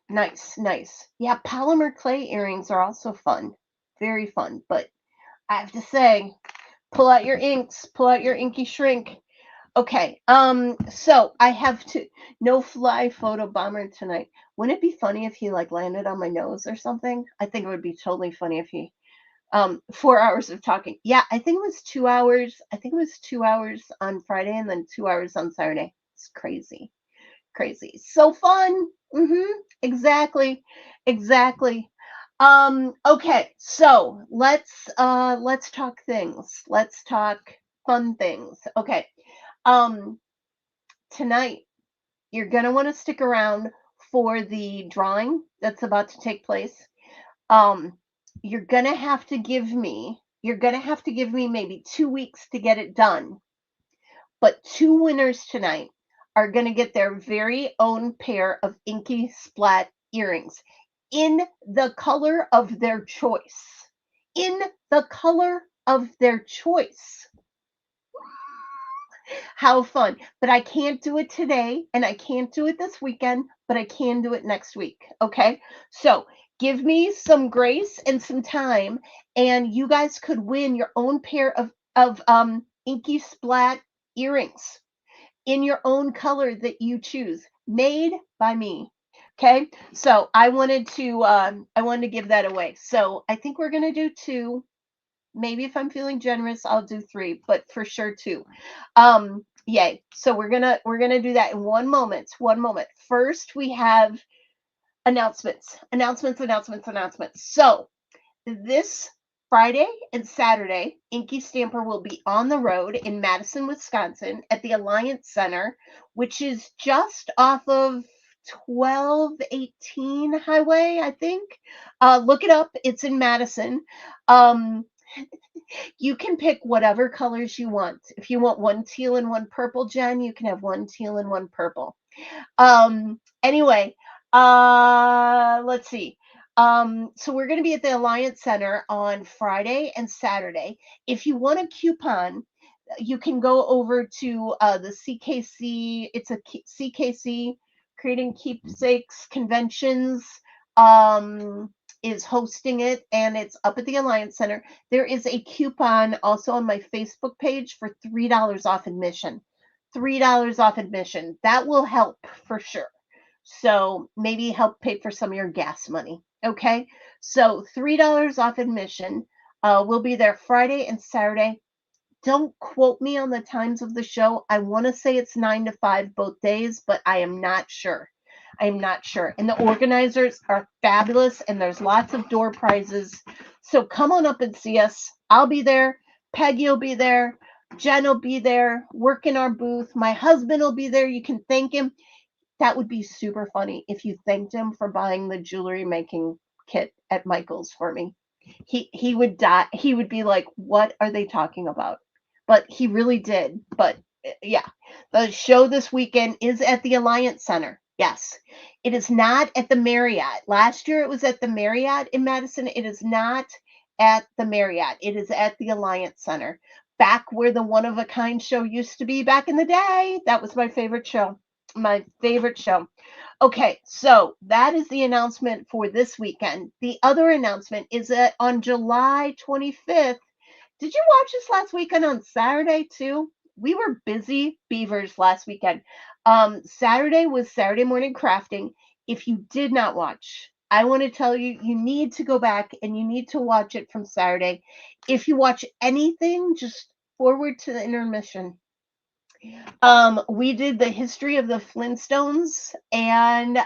Nice. Yeah, polymer clay earrings are also fun. Very fun. But I have to say, pull out your inks, pull out your Inky Shrink. Okay. So I have to no fly photo bomber tonight. Wouldn't it be funny if he like landed on my nose or something? I think it would be totally funny if he 4 hours of talking. Yeah, I think it was 2 hours. I think it was 2 hours on Friday and then 2 hours on Saturday. It's crazy. So fun. Exactly. Okay, so let's talk things. Let's talk fun things. Okay. Tonight you're going to want to stick around for the drawing that's about to take place. You're going to have to give me maybe 2 weeks to get it done. But 2 winners tonight. are going to get their very own pair of Inky Splat earrings in the color of their choice. In the color of their choice. How fun. But I can't do it today and I can't do it this weekend, but I can do it next week. Okay. So give me some grace and some time, and you guys could win your own pair of Inky Splat earrings in your own color that you choose, made by me. Okay. So I wanted to give that away. So I think we're gonna do two. Maybe if I'm feeling generous, I'll do three, but for sure two. Yay. So we're gonna do that in one moment. One moment. First, we have announcements. Announcements. So this Friday and Saturday, InkyStamper will be on the road in Madison, Wisconsin at the Alliance Center, which is just off of 1218 highway, I think. Look it up. It's in Madison. Um, you can pick whatever colors you want. If you want one teal and one purple, Jen, you can have one teal and one purple. Anyway, let's see. So we're going to be at the Alliance Center on Friday and Saturday. If you want a coupon, you can go over to the CKC. It's a CKC, Creating Keepsakes Conventions, is hosting it, and it's up at the Alliance Center. There is a coupon also on my Facebook page for $3 off admission. $3 off admission. That will help for sure. So maybe help pay for some of your gas money. Okay. So $3 off admission. We'll be there Friday and Saturday. Don't quote me on the times of the show. I want to say it's 9 to 5 both days, but I am not sure. I'm not sure. And the organizers are fabulous, and there's lots of door prizes. So come on up and see us. I'll be there. Peggy will be there. Jen will be there, working our booth. My husband will be there. You can thank him. That would be super funny if you thanked him for buying the jewelry making kit at Michael's for me. He would die. He would be like, "What are they talking about?" But he really did. But yeah, the show this weekend is at the Alliance Center. Yes, it is not at the Marriott. Last year it was at the Marriott in Madison. It is not at the Marriott. It is at the Alliance Center, back where the One of a Kind show used to be back in the day. That was my favorite show. My favorite show. Okay, so that is the announcement for this weekend. The other announcement is that on July 25th, did you watch this last weekend on Saturday too? We were busy beavers last weekend. Saturday was Saturday morning crafting. If you did not watch, I want to tell you, you need to go back and you need to watch it from Saturday. If you watch anything, just forward to the intermission. We did the history of the Flintstones, and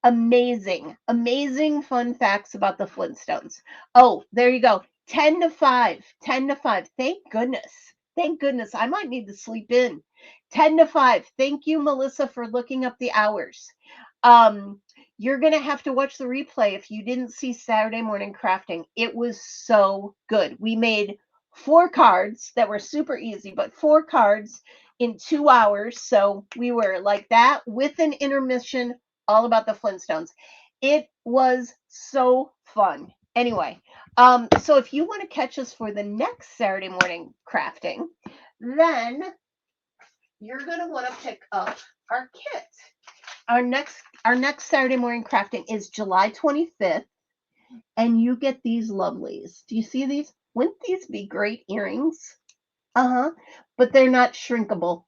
amazing fun facts about the Flintstones. Oh, there you go. 10 to 5. 10 to 5. Thank goodness. Thank goodness. I might need to sleep in. 10 to 5. Thank you, Melissa, for looking up the hours. You're going to have to watch the replay if you didn't see Saturday morning crafting. It was so good. We made 4 cards that were super easy, but 4 cards in 2 hours. So we were like that with an intermission all about the Flintstones. It was so fun. Anyway, so if you want to catch us for the next Saturday morning crafting, then you're going to want to pick up our kit. Our next Saturday morning crafting is July 25th, and you get these lovelies. Do you see these? Wouldn't these be great earrings? But they're not shrinkable.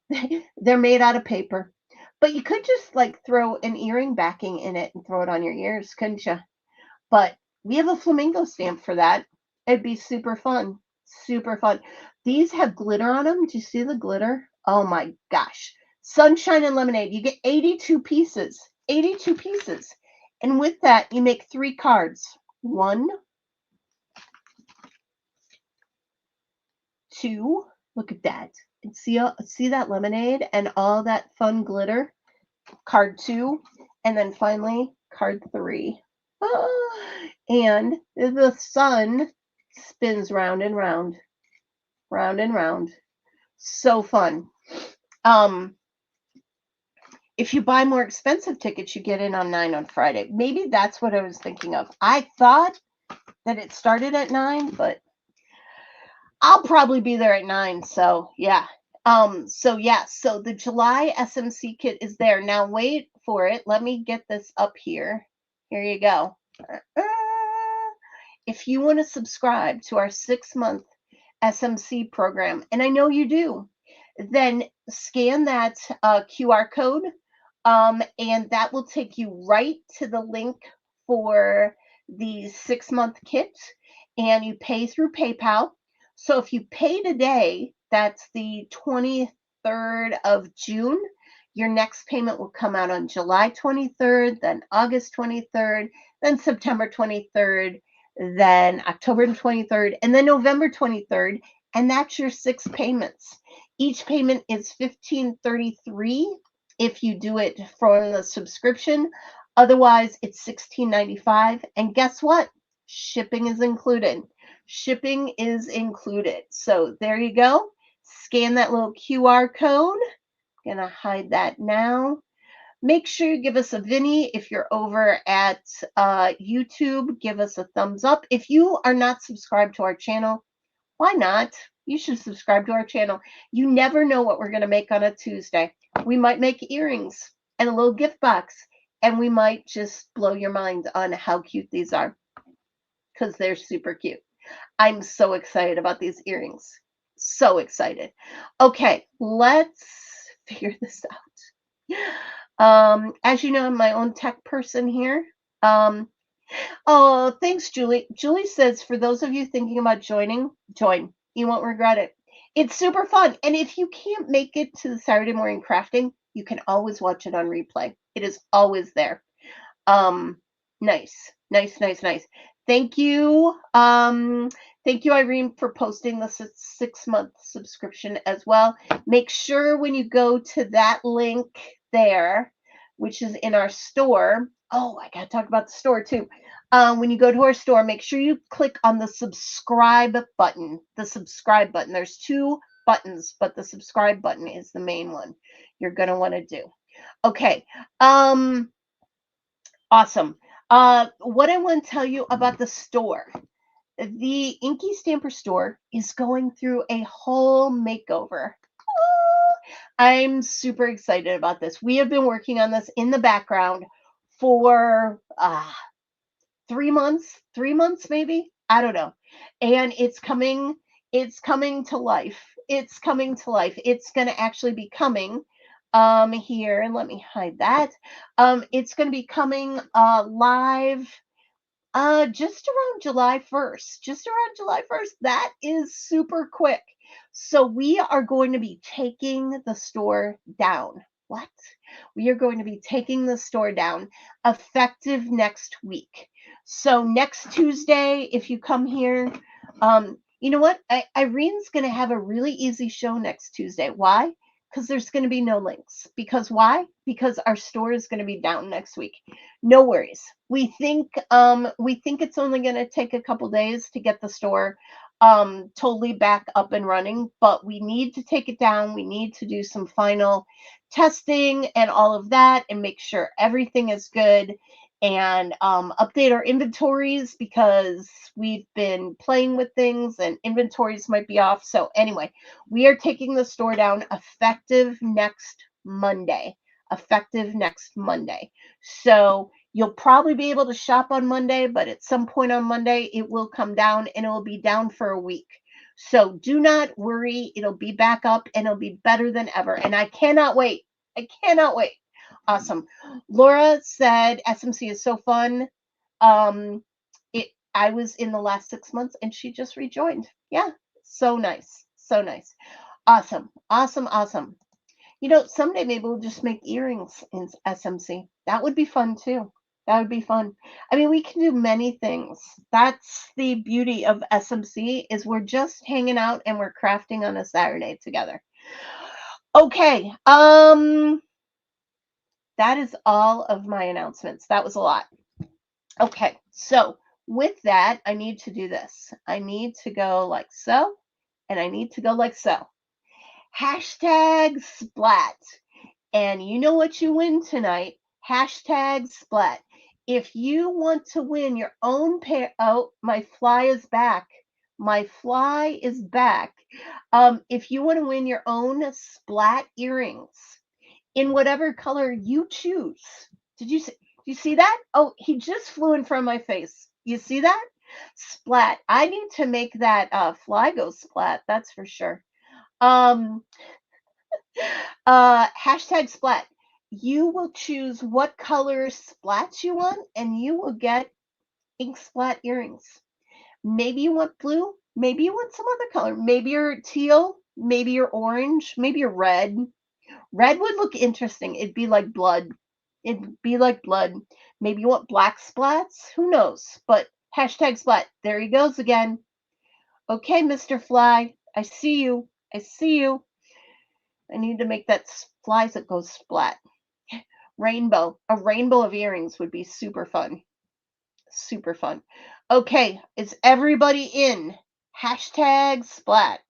They're made out of paper. But you could just like throw an earring backing in it and throw it on your ears, couldn't you? But we have a flamingo stamp for that. It'd be super fun. Super fun. These have glitter on them. Do you see the glitter? Oh my gosh. Sunshine and lemonade. You get 82 pieces. 82 pieces. And with that, you make 3 cards. 1, 2. Look at that. And see that lemonade and all that fun glitter? Card 2. And then finally, card 3. And the sun spins round and round, round and round. So fun. If you buy more expensive tickets, you get in on 9 on Friday. Maybe that's what I was thinking of. I thought that it started at 9, but I'll probably be there at 9. So yeah. So the July SMC kit is there. Now wait for it. Let me get this up here. Here you go. Uh, If you want to subscribe to our 6-month SMC program, and I know you do, then scan that QR code, and that will take you right to the link for the 6-month kit, and you pay through PayPal. So if you pay today, that's the 23rd of June, your next payment will come out on July 23rd, then August 23rd, then September 23rd, then October 23rd, and then November 23rd, and that's your 6 payments. Each payment is $15.33 if you do it from the subscription. Otherwise, it's $16.95. And guess what? Shipping is included. Shipping is included. So there you go. Scan that little QR code. I'm gonna hide that now. Make sure you give us a Vinny. If you're over at YouTube, give us a thumbs up. If you are not subscribed to our channel, why not? You should subscribe to our channel. You never know what we're going to make on a Tuesday. We might make earrings and a little gift box, and we might just blow your mind on how cute these are because they're super cute. I'm so excited about these earrings. So excited. Okay, let's figure this out. As you know, I'm my own tech person here. Oh, thanks, Julie. Julie says, for those of you thinking about joining, join. You won't regret it. It's super fun. And if you can't make it to the Saturday morning crafting, you can always watch it on replay. It is always there. Um, nice, nice, nice, nice. Thank you. Thank you, Irene, for posting the 6-month subscription as well. Make sure when you go to that link there, which is in our store. Oh, I got to talk about the store too. When you go to our store, make sure you click on the subscribe button. The subscribe button. There's 2 buttons, but the subscribe button is the main one you're going to want to do. Okay. Awesome. What I want to tell you about the store. The InkyStamper store is going through a whole makeover. I'm super excited about this. We have been working on this in the background for 3 months maybe. I don't know. And it's coming to life. It's coming to life. It's going to actually be coming here, and let me hide that. It's going to be coming live just around July 1st. Just around July 1st. That is super quick. So we are going to be taking the store down. What? We are going to be taking the store down effective next week. So next Tuesday, if you come here, you know what? Irene's going to have a really easy show next Tuesday. Why? Because there's going to be no links. Because why? Because our store is going to be down next week. No worries. We think it's only going to take a couple days to get the store totally back up and running, but we need to take it down. We need to do some final testing and all of that and make sure everything is good, and update our inventories because we've been playing with things and inventories might be off. So anyway, we are taking the store down effective next Monday. Effective next Monday. So you'll probably be able to shop on Monday, but at some point on Monday, it will come down and it will be down for a week. So do not worry. It'll be back up and it'll be better than ever. And I cannot wait. I cannot wait. Awesome. Laura said SMC is so fun. I was in the last 6 months and she just rejoined. Yeah, so nice. So nice. Awesome. Awesome. Awesome. You know, someday maybe we'll just make earrings in SMC. That would be fun too. That would be fun. I mean, we can do many things. That's the beauty of SMC is we're just hanging out and we're crafting on a Saturday together. Okay. That is all of my announcements. That was a lot. Okay. So with that, I need to do this. I need to go like so, and I need to go like so. Hashtag Splat. And you know what you win tonight? Hashtag Splat. If you want to win your own pair, oh, my fly is back. My fly is back. If you want to win your own Splat earrings in whatever color you choose, did you see that? Oh, he just flew in front of my face. You see that? Splat. I need to make that fly go splat. That's for sure. Um, hashtag splat. You will choose what color splats you want, and you will get ink splat earrings. Maybe you want blue, maybe you want some other color. Maybe you're teal, maybe you're orange, maybe you're red. Red would look interesting. It'd be like blood. It'd be like blood. Maybe you want black splats. Who knows? But hashtag splat. There he goes again. Okay, Mr. Fly. I see you. I see you. I need to make that flies that goes splat. Rainbow. A rainbow of earrings would be super fun. Super fun. Okay, is everybody in? Hashtag splat.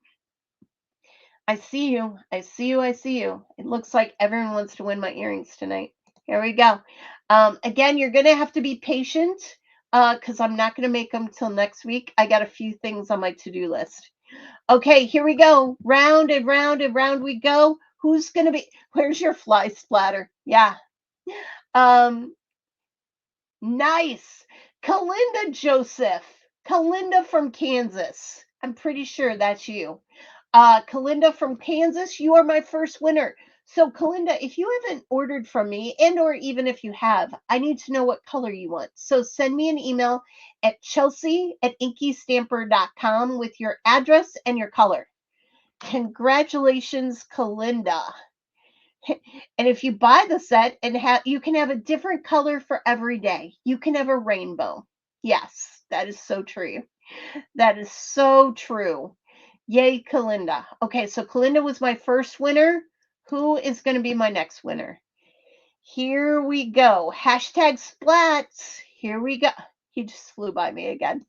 I see you. I see you. I see you. It looks like everyone wants to win my earrings tonight. Here we go. Again, you're going to have to be patient because I'm not going to make them till next week. I got a few things on my to-do list. Okay, here we go. Round and round and round we go. Who's going to be? Where's your fly splatter? Yeah. Nice. Kalinda Joseph. Kalinda from Kansas. I'm pretty sure that's you. Kalinda from Kansas, you are my first winner. So Kalinda, if you haven't ordered from me, and or even if you have, I need to know what color you want. So send me an email at chelsea@InkyStamper.com with your address and your color. Congratulations, Kalinda. And if you buy the set and you can have a different color for every day. You can have a rainbow. Yes, that is so true. That is so true. Yay, Kalinda. Okay, so Kalinda was my first winner. Who is going to be my next winner? Here we go. Hashtag splats. Here we go. He just flew by me again.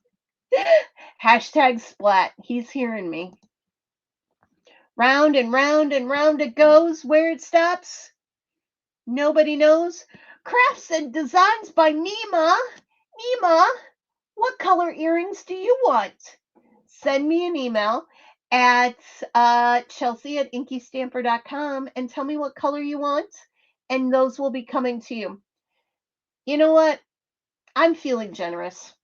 Hashtag splat. He's hearing me. Round and round and round it goes. Where it stops, nobody knows. Crafts and designs by Nima. Nima, what color earrings do you want? Send me an email at chelsea@inkystamper.com and tell me what color you want, and those will be coming to you. You know what? I'm feeling generous.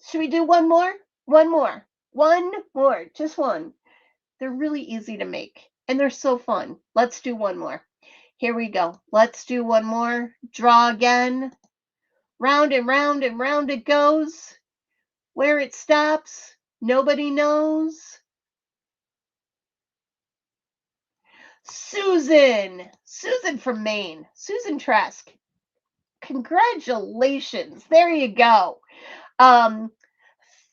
Should we do one more? One more. One more. Just one. They're really easy to make, and they're so fun. Let's do one more. Here we go. Let's do one more. Draw again. Round and round and round it goes. Where it stops, nobody knows. Susan. Susan from Maine. Susan Trask. Congratulations. There you go.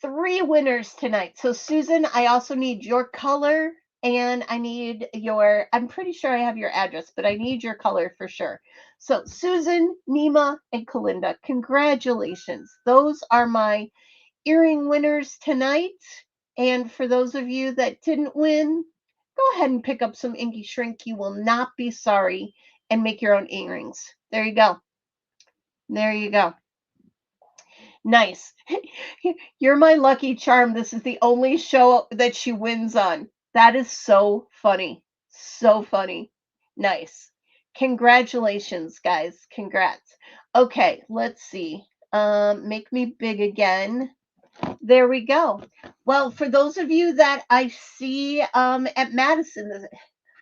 3 winners tonight. So Susan, I also need your color and I need your, I'm pretty sure I have your address, but I need your color for sure. So Susan, Nima, and Kalinda, congratulations. Those are my earring winners tonight. And for those of you that didn't win, go ahead and pick up some Inky Shrink. You will not be sorry, and make your own earrings. There you go. There you go. Nice. You're my lucky charm. This is the only show that she wins on. That is so funny. So funny. Nice. Congratulations, guys. Congrats. Okay, let's see. Make me big again. There we go. Well, for those of you that I see at Madison, the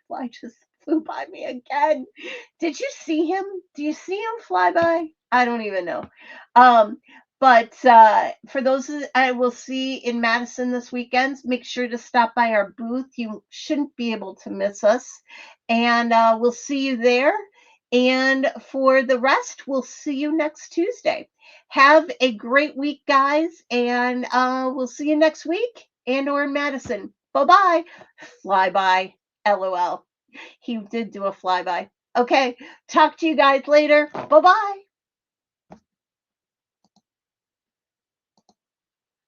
fly just flew by me again. Did you see him? Do you see him fly by? I don't even know. But for those I will see in Madison this weekend, make sure to stop by our booth. You shouldn't be able to miss us. And we'll see you there. And for the rest, we'll see you next Tuesday. Have a great week, guys. And we'll see you next week and or in Madison. Bye-bye. Flyby. LOL. He did do a flyby. Okay. Talk to you guys later. Bye-bye.